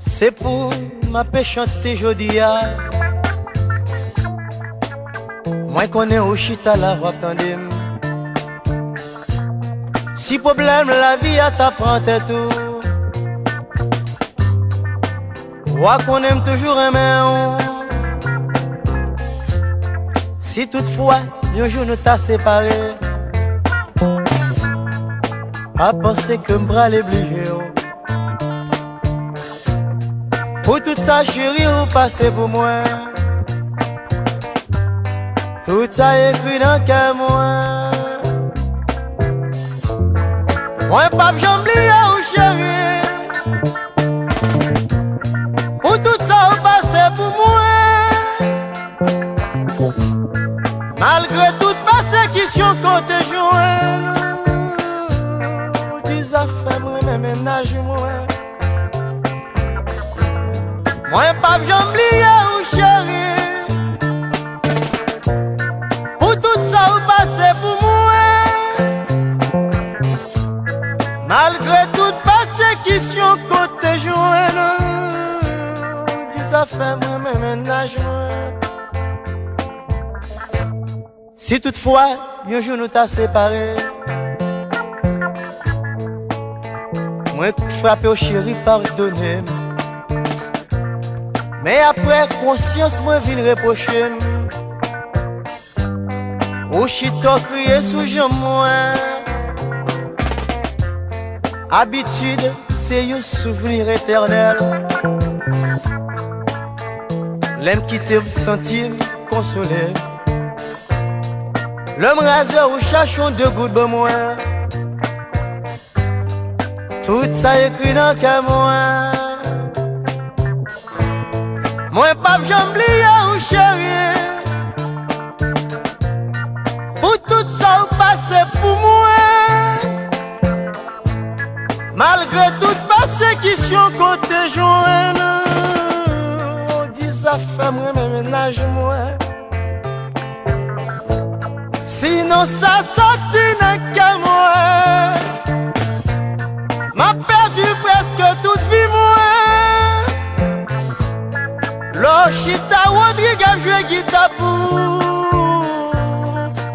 C'est pour ma paix chanter jodia. Moi connais au chita la robe tandem. Si problème la vie à t'apprendre tout. Moi qu'on aime toujours aimer. Si toutefois un jour nous t'a séparés, à penser que m'bras les bliés. Pour tout ça chérie ou passez pour moi. Tout ça écrit dans qu'à moi. Moi pas j'oublie ou chérie. Pour tout ça ou passez pour moi. Malgré toute persécution qu'on te joint. Tu as fait moi mes ménages moi. Moi pas j'oublie ou chérie. Pour tout ça ou passez pour moi. Malgré toute persécution qu'on te joint. Tu as fait moi mes ménages moi. Si toutefois, un jour nous t'a séparés, moi frappé au chéri, pardonnez. Mais après conscience, moi vine reprocher. Au chito crié sous jambe moi. Habitude, c'est un souvenir éternel. L'aime quitter, sentir, consoler. L'homme raseur ou chachon de gouttes de moi. Tout ça écrit dans qu'à moi. Moi pas j'oublie ou chérie. Pour tout ça ou passez pour moi. Malgré toute persécution qu'on te joint. On dit ça fait moi mes ménages moi. Sinon ça sortit dans qu'à moi. M'a perdu presque toute vie moi. L'Ochita Rodrigue joué guitare pour.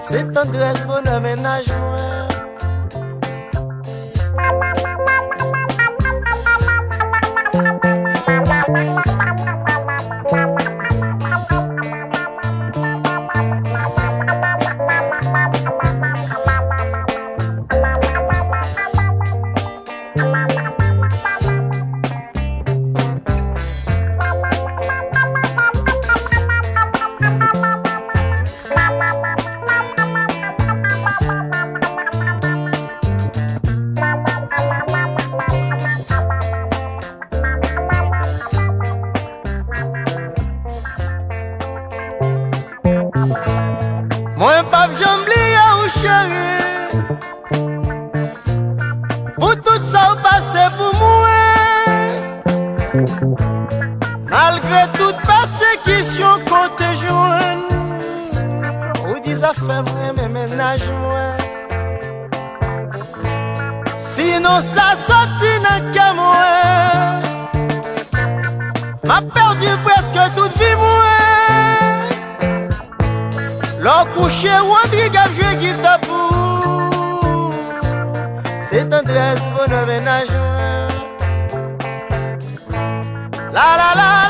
C'est tendresse bon aménage moi. Moi pas j'oublie ou chérie. Pour tout ça ou passez pour moi. Malgré toute persécution qu'on te joint. Ou dis ça fait moi mes ménages moi. Sinon ça sortit dans qu'à moi. M'a perdu presque toute vie moi. L'on couché Rodrigue a joué guitare pour. C'est tendresse bon aménage. La la la.